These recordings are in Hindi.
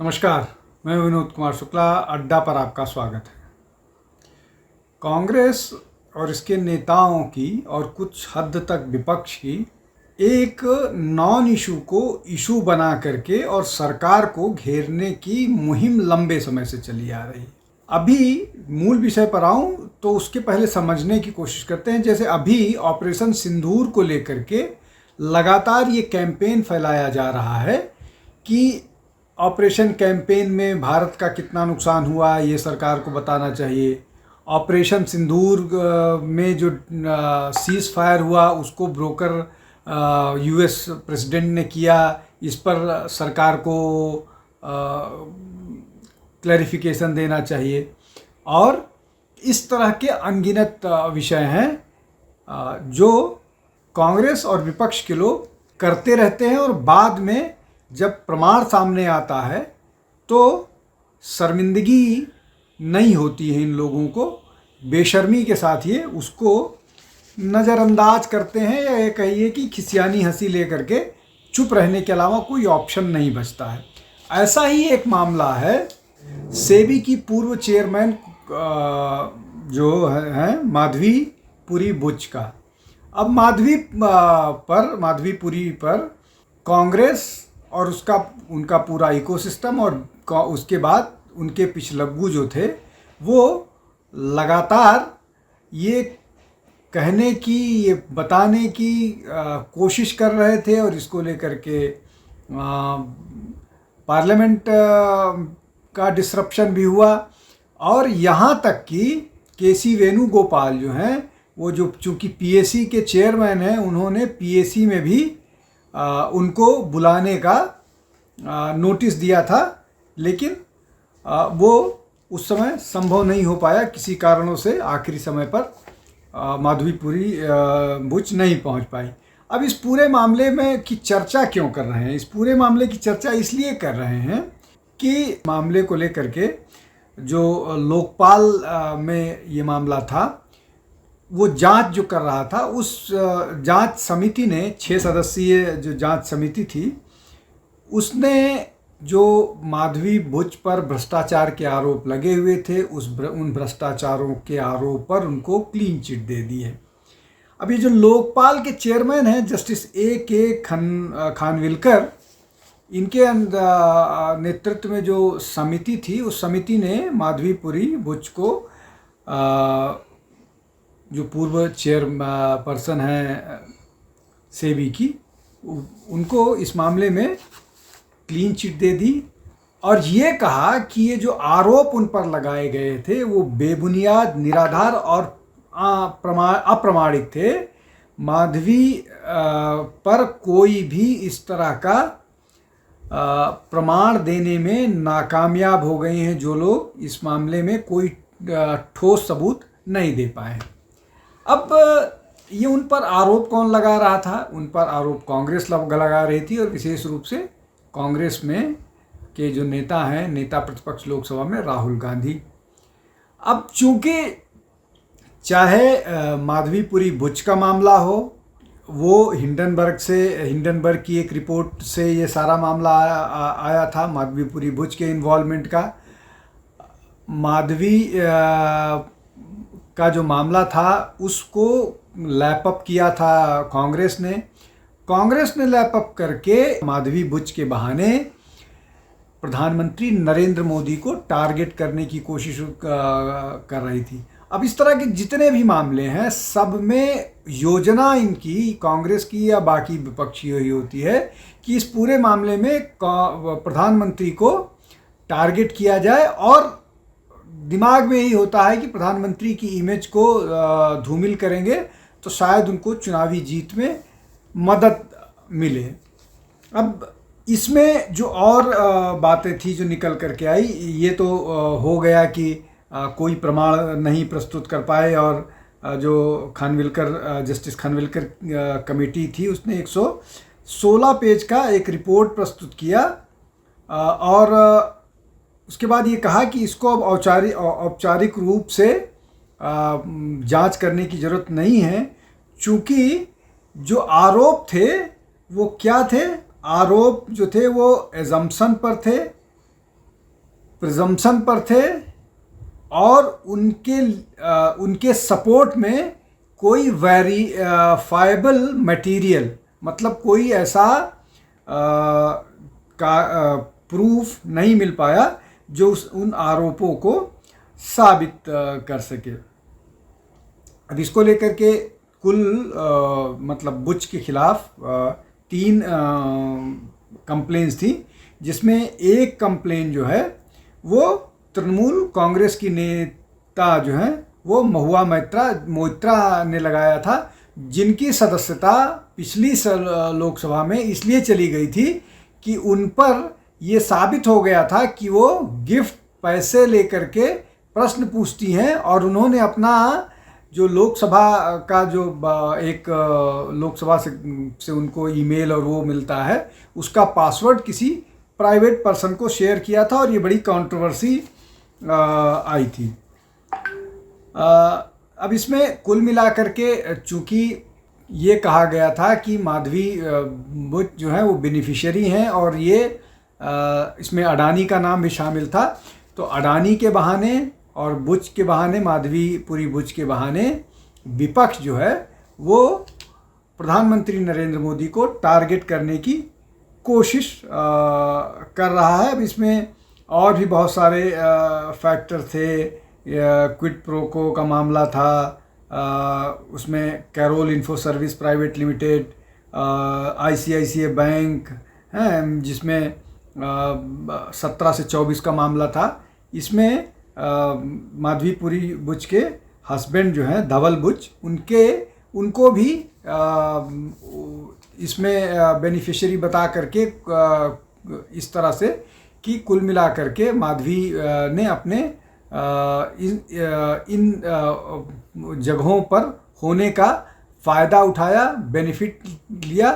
नमस्कार, मैं विनोद कुमार शुक्ला। अड्डा पर आपका स्वागत है। कांग्रेस और इसके नेताओं की और कुछ हद तक विपक्ष की एक नॉन इशू को इशू बना करके और सरकार को घेरने की मुहिम लंबे समय से चली आ रही है। अभी मूल विषय पर आऊं तो उसके पहले समझने की कोशिश करते हैं। जैसे अभी ऑपरेशन सिंदूर को लेकर के लगातार ये कैंपेन फैलाया जा रहा है कि ऑपरेशन कैंपेन में भारत का कितना नुकसान हुआ ये सरकार को बताना चाहिए। ऑपरेशन सिंदूर में जो सीज़ फायर हुआ उसको ब्रोकर यूएस प्रेसिडेंट ने किया, इस पर सरकार को क्लैरिफिकेशन देना चाहिए। और इस तरह के अनगिनत विषय हैं जो कांग्रेस और विपक्ष के लोग करते रहते हैं, और बाद में जब प्रमाण सामने आता है तो शर्मिंदगी नहीं होती है। इन लोगों को बेशर्मी के साथ ये उसको नज़रअंदाज करते हैं, या ये कहिए कि खिसियानी हंसी लेकर के चुप रहने के अलावा कोई ऑप्शन नहीं बचता है। ऐसा ही एक मामला है सेबी की पूर्व चेयरमैन जो है माधवीपुरी बुच का। अब माधवीपुरी पर कांग्रेस और उनका पूरा इकोसिस्टम और उसके बाद उनके पिछलग्गू जो थे वो लगातार ये कहने की, ये बताने की कोशिश कर रहे थे, और इसको लेकर के पार्लियामेंट का डिसरप्शन भी हुआ। और यहाँ तक कि केसी वेणुगोपाल जो हैं वो जो चूँकि पीएसी के चेयरमैन हैं, उन्होंने पीएसी में भी उनको बुलाने का नोटिस दिया था, लेकिन वो उस समय संभव नहीं हो पाया किसी कारणों से। आखिरी समय पर माधवीपुरी बुच नहीं पहुंच पाई। अब इस पूरे मामले में की चर्चा क्यों कर रहे हैं? इस पूरे मामले की चर्चा इसलिए कर रहे हैं कि मामले को लेकर के जो लोकपाल में ये मामला था, वो जांच जो कर रहा था, उस जांच समिति ने 6 सदस्यीय जो जांच समिति थी, उसने जो माधवी बुच पर भ्रष्टाचार के आरोप लगे हुए थे उन भ्रष्टाचारों के आरोप पर उनको क्लीन चिट दे दी है। अब ये जो लोकपाल के चेयरमैन हैं जस्टिस के खानविलकर, इनके नेतृत्व में जो समिति थी, उस समिति ने माधवीपुरी बुच को जो पूर्व चेयरपर्सन हैं सेबी की, उनको इस मामले में क्लीन चिट दे दी, और ये कहा कि ये जो आरोप उन पर लगाए गए थे वो बेबुनियाद, निराधार और अप्रमाणिक थे। माधवी पर कोई भी इस तरह का प्रमाण देने में नाकामयाब हो गए हैं जो लोग, इस मामले में कोई ठोस सबूत नहीं दे पाए। अब ये उन पर आरोप कौन लगा रहा था? उन पर आरोप कांग्रेस लगा रही थी, और विशेष रूप से कांग्रेस में के जो नेता हैं, नेता प्रतिपक्ष लोकसभा में राहुल गांधी। अब चूंकि चाहे माधवीपुरी बुच का मामला हो, वो हिंडनबर्ग की एक रिपोर्ट से ये सारा मामला आया था माधवीपुरी बुच के इन्वॉल्वमेंट का। माधवी का जो मामला था उसको लैपअप किया था कांग्रेस ने लैपअप करके माधवी बुच के बहाने प्रधानमंत्री नरेंद्र मोदी को टारगेट करने की कोशिश कर रही थी। अब इस तरह के जितने भी मामले हैं, सब में योजना इनकी, कांग्रेस की या बाकी विपक्षी ही होती है कि इस पूरे मामले में प्रधानमंत्री को टारगेट किया जाए, और दिमाग में यही होता है कि प्रधानमंत्री की इमेज को धूमिल करेंगे तो शायद उनको चुनावी जीत में मदद मिले। अब इसमें जो और बातें थी जो निकल करके आई, ये तो हो गया कि कोई प्रमाण नहीं प्रस्तुत कर पाए, और जो जस्टिस खानविलकर कमेटी थी उसने 116 पेज का एक रिपोर्ट प्रस्तुत किया, और उसके बाद ये कहा कि इसको अब औपचारिक रूप से जांच करने की ज़रूरत नहीं है, चूँकि जो आरोप थे वो क्या थे? आरोप जो थे वो एजम्पशन पर थे, प्रिजम्पशन पर थे और उनके सपोर्ट में कोई वेरीफाइबल मटेरियल, मतलब कोई ऐसा प्रूफ नहीं मिल पाया जो उन आरोपों को साबित कर सके। अब इसको लेकर के कुल मतलब बुच के खिलाफ 3 कंप्लेंट्स थी, जिसमें एक कंप्लेन जो है वो तृणमूल कांग्रेस की नेता जो है वो महुआ मोइत्रा ने लगाया था, जिनकी सदस्यता पिछली लोकसभा में इसलिए चली गई थी कि उन पर ये साबित हो गया था कि वो गिफ्ट पैसे लेकर के प्रश्न पूछती हैं, और उन्होंने अपना जो लोकसभा का जो एक लोकसभा से उनको ईमेल और वो मिलता है, उसका पासवर्ड किसी प्राइवेट पर्सन को शेयर किया था, और ये बड़ी कंट्रोवर्सी आई थी। अब इसमें कुल मिलाकर के चूँकि ये कहा गया था कि माधवी बुच जो है वो बेनिफिशियरी हैं, और ये इसमें अडानी का नाम भी शामिल था, तो अडानी के बहाने और बुच के बहाने, माधवीपुरी बुच के बहाने विपक्ष जो है वो प्रधानमंत्री नरेंद्र मोदी को टारगेट करने की कोशिश कर रहा है। अब इसमें और भी बहुत सारे फैक्टर थे, क्विड प्रोको का मामला था, उसमें Carol info service private limited, ICICI bank हैं जिसमें 17 से 24 का मामला था। इसमें माधवीपुरी बुच के हस्बैंड जो हैं धवल बुच, उनको भी इसमें बेनिफिशियरी बता करके इस तरह से कि कुल मिला करके माधवी ने अपने इन जगहों पर होने का फ़ायदा उठाया, बेनिफिट लिया,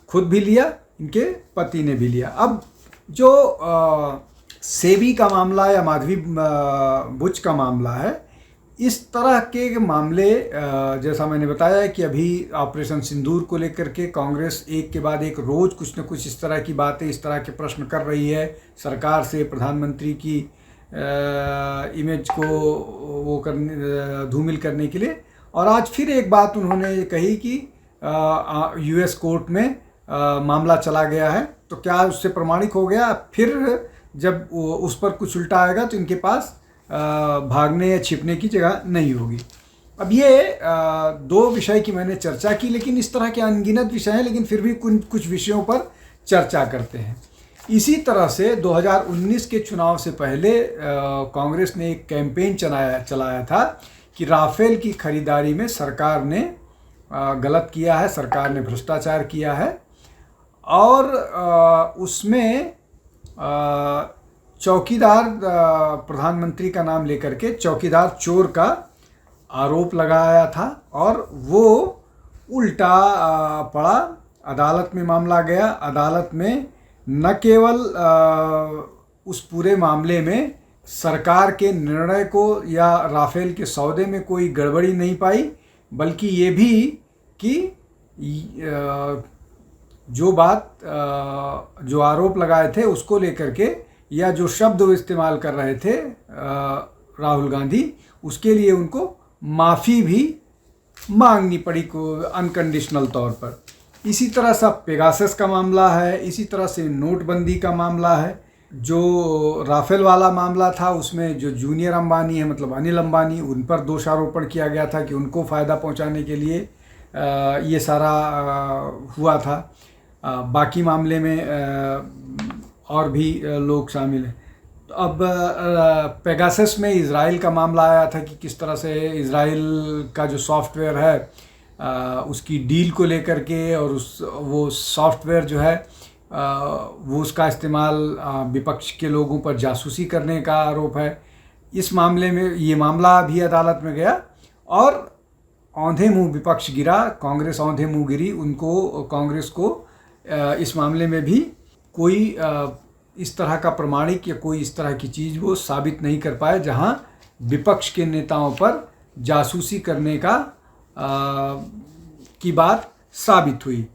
खुद भी लिया, इनके पति ने भी लिया। अब जो सेबी का मामला या माधवी बुच का मामला है, इस तरह के मामले जैसा मैंने बताया कि अभी ऑपरेशन सिंदूर को लेकर के कांग्रेस एक के बाद एक रोज़ कुछ न कुछ इस तरह की बातें, इस तरह के प्रश्न कर रही है सरकार से, प्रधानमंत्री की इमेज को वो करने धूमिल करने के लिए। और आज फिर एक बात उन्होंने कही कि US कोर्ट में मामला चला गया है, तो क्या उससे प्रमाणित हो गया? फिर जब उस पर कुछ उल्टा आएगा तो इनके पास भागने या छिपने की जगह नहीं होगी। अब ये 2 विषय की मैंने चर्चा की, लेकिन इस तरह के अनगिनत विषय हैं, लेकिन फिर भी कुछ विषयों पर चर्चा करते हैं। इसी तरह से 2019 के चुनाव से पहले कांग्रेस ने एक कैंपेन चलाया था कि राफेल की खरीदारी में सरकार ने गलत किया है, सरकार ने भ्रष्टाचार किया है, और उसमें चौकीदार प्रधानमंत्री का नाम लेकर के चौकीदार चोर का आरोप लगाया था, और वो उल्टा पड़ा। अदालत में मामला गया, अदालत में न केवल उस पूरे मामले में सरकार के निर्णय को या राफेल के सौदे में कोई गड़बड़ी नहीं पाई, बल्कि ये भी कि जो आरोप लगाए थे उसको लेकर के या जो शब्द वो इस्तेमाल कर रहे थे राहुल गांधी, उसके लिए उनको माफ़ी भी मांगनी पड़ी को अनकंडीशनल तौर पर। इसी तरह से पेगासस का मामला है, इसी तरह से नोटबंदी का मामला है। जो राफेल वाला मामला था उसमें जो जूनियर अंबानी है, मतलब अनिल अंबानी, उन पर दोषारोपण किया गया था कि उनको फ़ायदा पहुंचाने के लिए ये सारा हुआ था। बाकी मामले में और भी लोग शामिल हैं। तो अब पेगासस में इज़राइल का मामला आया था कि किस तरह से इज़राइल का जो सॉफ्टवेयर है उसकी डील को लेकर के, और वो सॉफ्टवेयर जो है वो उसका इस्तेमाल विपक्ष के लोगों पर जासूसी करने का आरोप है। इस मामले में ये मामला भी अदालत में गया और औंधे मुँह विपक्ष गिरा, कांग्रेस औंधे मुँह गिरी। उनको, कांग्रेस को इस मामले में भी कोई इस तरह का प्रमाणिक या कोई इस तरह की चीज़ वो साबित नहीं कर पाए जहां विपक्ष के नेताओं पर जासूसी करने का की बात साबित हुई।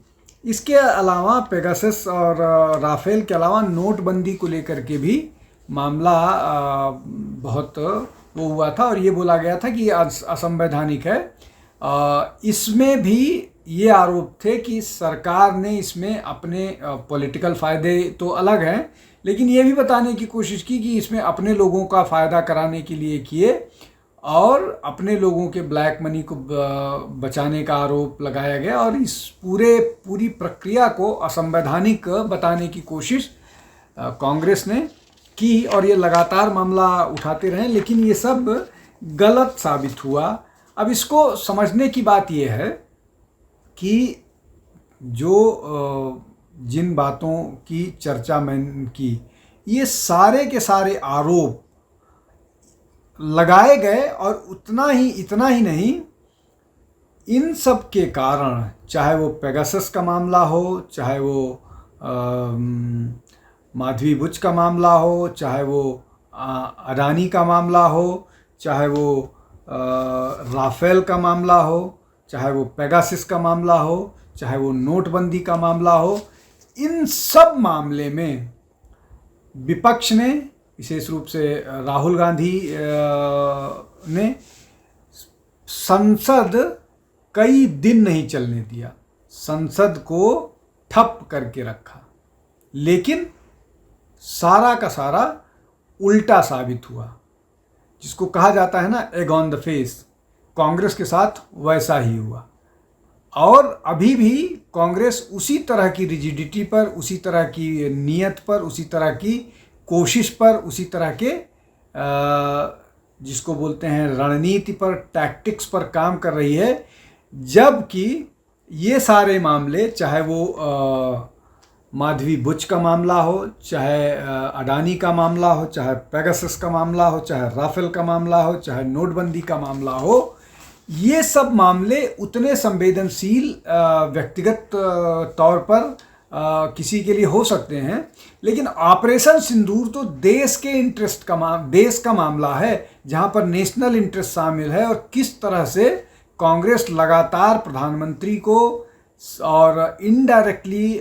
इसके अलावा पेगासस और राफेल के अलावा नोटबंदी को लेकर के भी मामला बहुत वो हुआ था और ये बोला गया था कि असंवैधानिक है। इसमें भी ये आरोप थे कि सरकार ने इसमें अपने पॉलिटिकल फ़ायदे तो अलग हैं, लेकिन ये भी बताने की कोशिश की कि इसमें अपने लोगों का फ़ायदा कराने के लिए किए और अपने लोगों के ब्लैक मनी को बचाने का आरोप लगाया गया और इस पूरी प्रक्रिया को असंवैधानिक बताने की कोशिश कांग्रेस ने की और ये लगातार मामला उठाते रहे, लेकिन ये सब गलत साबित हुआ। अब इसको समझने की बात यह है कि जो जिन बातों की चर्चा मैंने की, ये सारे के सारे आरोप लगाए गए और इतना ही नहीं, इन सब के कारण, चाहे वो पेगासस का मामला हो, चाहे वो माधवी बुच का मामला हो, चाहे वो अडानी का मामला हो, चाहे वो राफेल का मामला हो, चाहे वो पेगासस का मामला हो, चाहे वो नोटबंदी का मामला हो, इन सब मामले में विपक्ष ने, विशेष रूप से राहुल गांधी ने संसद कई दिन नहीं चलने दिया, संसद को ठप करके रखा, लेकिन सारा का सारा उल्टा साबित हुआ। जिसको कहा जाता है ना egg on the face, Congress के साथ वैसा ही हुआ। और अभी भी कांग्रेस उसी तरह की रिजिडिटी पर, उसी तरह की नीयत पर, उसी तरह की कोशिश पर, उसी तरह के जिसको बोलते हैं रणनीति पर, टैक्टिक्स पर काम कर रही है, जबकि ये सारे मामले, चाहे वो माधवी बुच का मामला हो, चाहे अडानी का मामला हो, चाहे पेगासस का मामला हो, चाहे राफेल का मामला हो, चाहे नोटबंदी का मामला हो, ये सब मामले उतने संवेदनशील व्यक्तिगत तौर पर किसी के लिए हो सकते हैं, लेकिन ऑपरेशन सिंदूर तो देश के इंटरेस्ट का देश का मामला है, जहां पर नेशनल इंटरेस्ट शामिल है। और किस तरह से कांग्रेस लगातार प्रधानमंत्री को और इनडायरेक्टली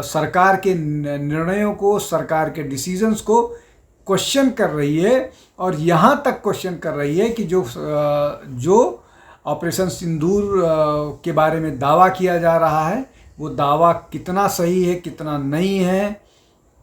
सरकार के निर्णयों को, सरकार के डिसीजंस को क्वेश्चन कर रही है, और यहाँ तक क्वेश्चन कर रही है कि जो ऑपरेशन सिंदूर के बारे में दावा किया जा रहा है, वो दावा कितना सही है, कितना नहीं है,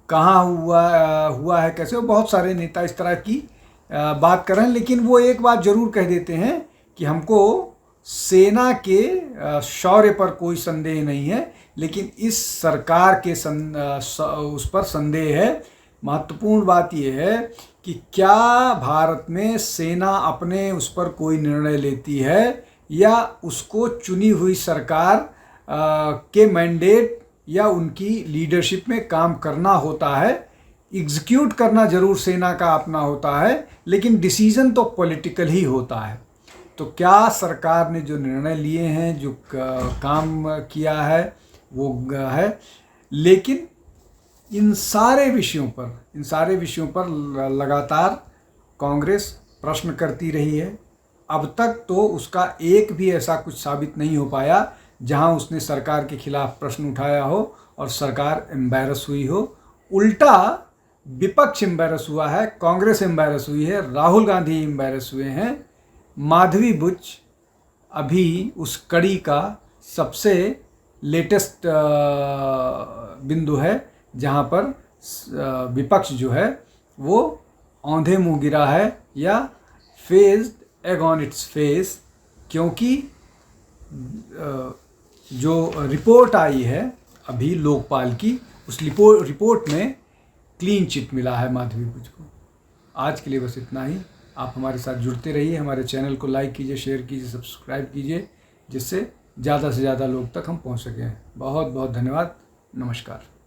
कहाँ हुआ है, कैसे। बहुत सारे नेता इस तरह की बात कर रहे हैं, लेकिन वो एक बात जरूर कह देते हैं कि हमको सेना के शौर्य पर कोई संदेह नहीं है, लेकिन इस सरकार के उस पर संदेह है। महत्वपूर्ण बात यह है कि क्या भारत में सेना अपने उस पर कोई निर्णय लेती है, या उसको चुनी हुई सरकार के मैंडेट या उनकी लीडरशिप में काम करना होता है। एग्जीक्यूट करना जरूर सेना का अपना होता है, लेकिन डिसीजन तो पॉलिटिकल ही होता है। तो क्या सरकार ने जो निर्णय लिए हैं, जो काम किया है, वो है। लेकिन इन सारे विषयों पर लगातार कांग्रेस प्रश्न करती रही है। अब तक तो उसका एक भी ऐसा कुछ साबित नहीं हो पाया जहां उसने सरकार के खिलाफ प्रश्न उठाया हो और सरकार एम्बैरस हुई हो। उल्टा विपक्ष एम्बैरस हुआ है, कांग्रेस एम्बैरस हुई है, राहुल गांधी एम्बैरस हुए हैं। माधवी बुच अभी उस कड़ी का सबसे लेटेस्ट बिंदु है, जहां पर विपक्ष जो है वो औंधे मुंह गिरा है, या phased egg on its face, क्योंकि जो रिपोर्ट आई है अभी लोकपाल की, उस रिपोर्ट में क्लीन चिट मिला है माधवी बुच को। आज के लिए बस इतना ही। आप हमारे साथ जुड़ते रहिए, हमारे चैनल को लाइक कीजिए, शेयर कीजिए, सब्सक्राइब कीजिए, जिससे ज़्यादा से ज़्यादा लोग तक हम पहुंच सकें। बहुत बहुत धन्यवाद। नमस्कार।